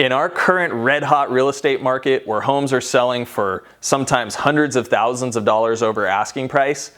In our current red hot real estate market where homes are selling for sometimes hundreds of thousands of dollars over asking price,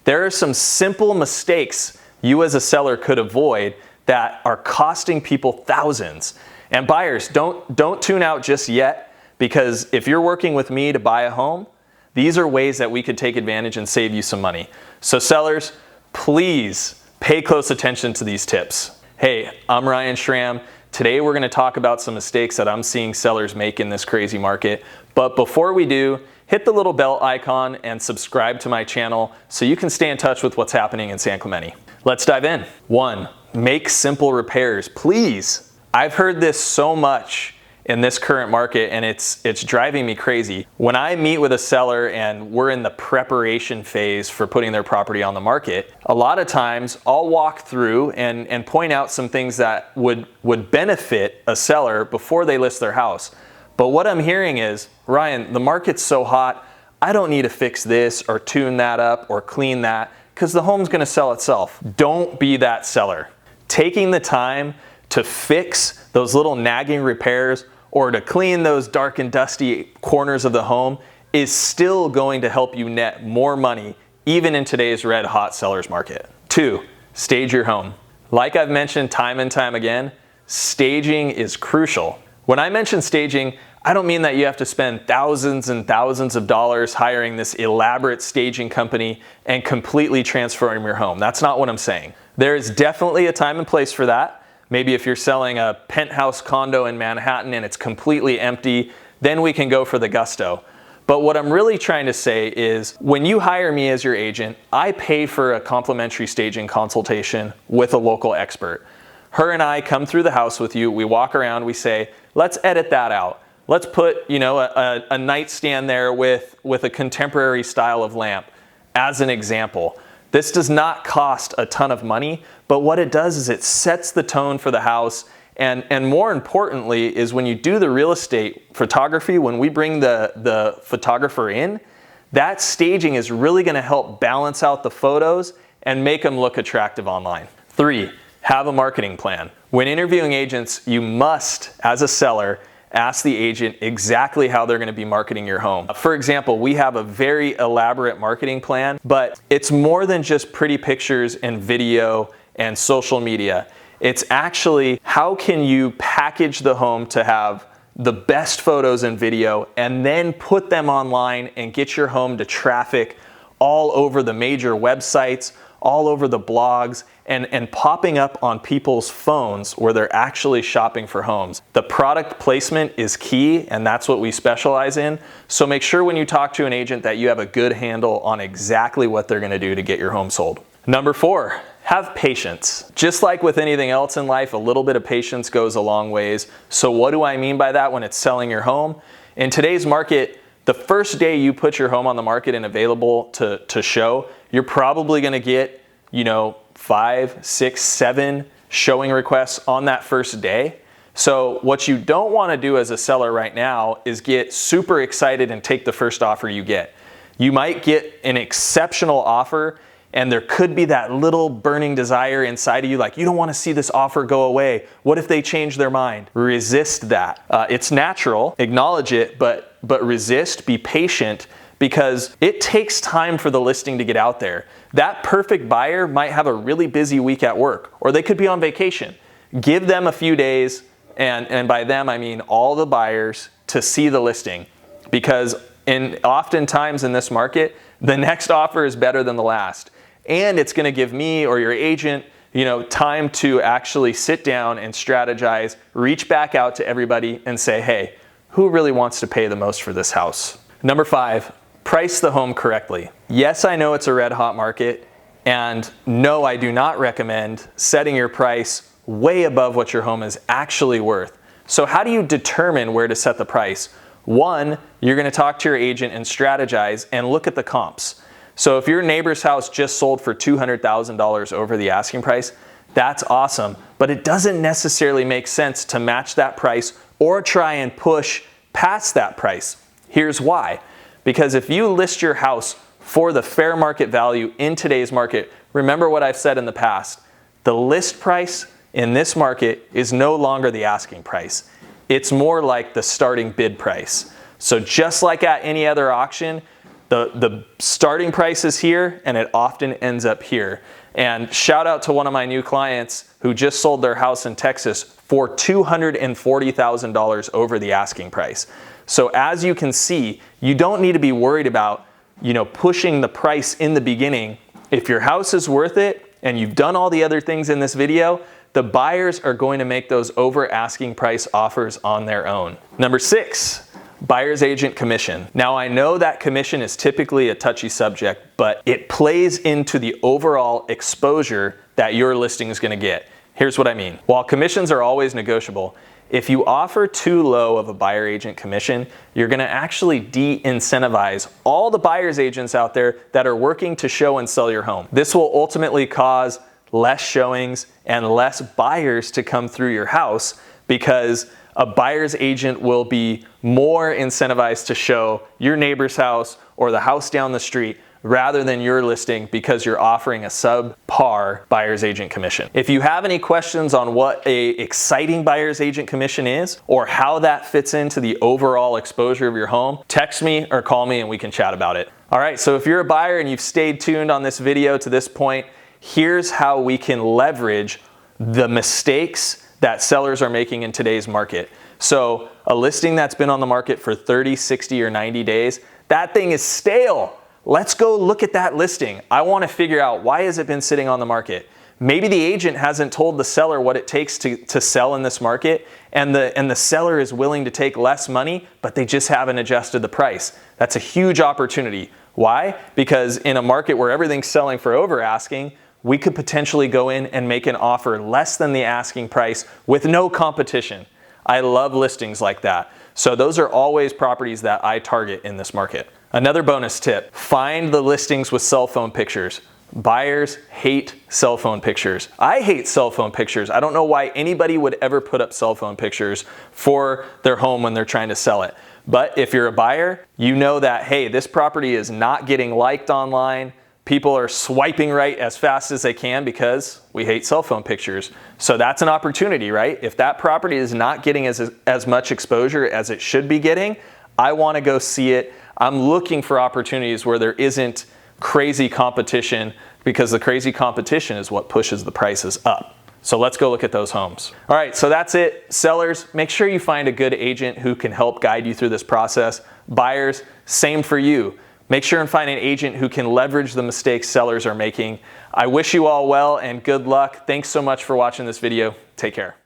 there are some simple mistakes you as a seller could avoid that are costing people thousands. And buyers, don't tune out just yet, because if you're working with me to buy a home, these are ways that we could take advantage and save you some money. So sellers, please pay close attention to these tips. Hey, I'm Ryan Schramm. Today we're going to talk about some mistakes that I'm seeing sellers make in this crazy market. But before we do, hit the little bell icon and subscribe to my channel so you can stay in touch with what's happening in San Clemente. Let's dive in. 1, make simple repairs, please. I've heard this so much in this current market, and it's driving me crazy. When I meet with a seller and we're in the preparation phase for putting their property on the market, a lot of times I'll walk through and point out some things that would benefit a seller before they list their house. But what I'm hearing is, Ryan, the market's so hot, I don't need to fix this or tune that up or clean that because the home's gonna sell itself. Don't be that seller. Taking the time to fix those little nagging repairs or to clean those dark and dusty corners of the home is still going to help you net more money even in today's red hot seller's market. 2, stage your home. Like I've mentioned time and time again, staging is crucial. When I mention staging, I don't mean that you have to spend thousands and thousands of dollars hiring this elaborate staging company and completely transforming your home. That's not what I'm saying. There is definitely a time and place for that. Maybe if you're selling a penthouse condo in Manhattan and it's completely empty, then we can go for the gusto. But what I'm really trying to say is when you hire me as your agent, I pay for a complimentary staging consultation with a local expert. Her and I come through the house with you, we walk around, we say, let's edit that out. Let's put, a nightstand there with a contemporary style of lamp as an example. This does not cost a ton of money, but what it does is it sets the tone for the house. And more importantly is when you do the real estate photography, when we bring the photographer in, that staging is really gonna help balance out the photos and make them look attractive online. 3, have a marketing plan. When interviewing agents, you must, as a seller, ask the agent exactly how they're gonna be marketing your home. For example, we have a very elaborate marketing plan, but it's more than just pretty pictures and video and social media. It's actually how can you package the home to have the best photos and video and then put them online and get your home to traffic all over the major websites, all over the blogs, and popping up on people's phones where they're actually shopping for homes. The product placement is key, and that's what we specialize in. So make sure when you talk to an agent that you have a good handle on exactly what they're gonna do to get your home sold. Number 4, have patience. Just like with anything else in life, a little bit of patience goes a long ways. So what do I mean by that when it's selling your home? In today's market, the first day you put your home on the market and available to show, you're probably gonna get 5, 6, 7 showing requests on that first day. So what you don't want to do as a seller right now is get super excited and take the first offer you get. You might get an exceptional offer and there could be that little burning desire inside of you, like you don't want to see this offer go away. What if they change their mind? Resist that. It's natural, acknowledge it, but resist, be patient, because it takes time for the listing to get out there. That perfect buyer might have a really busy week at work, or they could be on vacation. Give them a few days, and by them I mean all the buyers, to see the listing. Because oftentimes in this market, the next offer is better than the last. And it's gonna give me or your agent time to actually sit down and strategize, reach back out to everybody and say, hey, who really wants to pay the most for this house? Number 5, price the home correctly. Yes, I know it's a red hot market, and no, I do not recommend setting your price way above what your home is actually worth. So how do you determine where to set the price? 1, you're gonna talk to your agent and strategize and look at the comps. So if your neighbor's house just sold for $200,000 over the asking price, that's awesome, but it doesn't necessarily make sense to match that price or try and push past that price. Here's why. Because if you list your house for the fair market value in today's market, remember what I've said in the past, the list price in this market is no longer the asking price. It's more like the starting bid price. So just like at any other auction, the starting price is here and it often ends up here. And shout out to one of my new clients who just sold their house in Texas for $240,000 over the asking price. So as you can see, you don't need to be worried about, pushing the price in the beginning. If your house is worth it and you've done all the other things in this video, the buyers are going to make those over asking price offers on their own. Number 6. Buyer's agent commission. Now I know that commission is typically a touchy subject, but it plays into the overall exposure that your listing is going to get. Here's what I mean. While commissions are always negotiable, if you offer too low of a buyer agent commission, you're going to actually de-incentivize all the buyer's agents out there that are working to show and sell your home. This will ultimately cause less showings and less buyers to come through your house, because a buyer's agent will be more incentivized to show your neighbor's house or the house down the street rather than your listing, because you're offering a subpar buyer's agent commission. If you have any questions on what an exciting buyer's agent commission is or how that fits into the overall exposure of your home, text me or call me and we can chat about it. All right, so if you're a buyer and you've stayed tuned on this video to this point, here's how we can leverage the mistakes that sellers are making in today's market. So a listing that's been on the market for 30, 60, or 90 days, that thing is stale. Let's go look at that listing. I want to figure out, why has it been sitting on the market? Maybe the agent hasn't told the seller what it takes to sell in this market, and the seller is willing to take less money, but they just haven't adjusted the price. That's a huge opportunity. Why? Because in a market where everything's selling for over asking, we could potentially go in and make an offer less than the asking price with no competition. I love listings like that. So those are always properties that I target in this market. Another bonus tip, find the listings with cell phone pictures. Buyers hate cell phone pictures. I hate cell phone pictures. I don't know why anybody would ever put up cell phone pictures for their home when they're trying to sell it. But if you're a buyer, you know that, hey, this property is not getting liked online. People are swiping right as fast as they can because we hate cell phone pictures. So that's an opportunity, right? If that property is not getting as much exposure as it should be getting, I want to go see it. I'm looking for opportunities where there isn't crazy competition, because the crazy competition is what pushes the prices up. So let's go look at those homes. All right, so that's it. Sellers, make sure you find a good agent who can help guide you through this process. Buyers, same for you. Make sure and find an agent who can leverage the mistakes sellers are making. I wish you all well and good luck. Thanks so much for watching this video. Take care.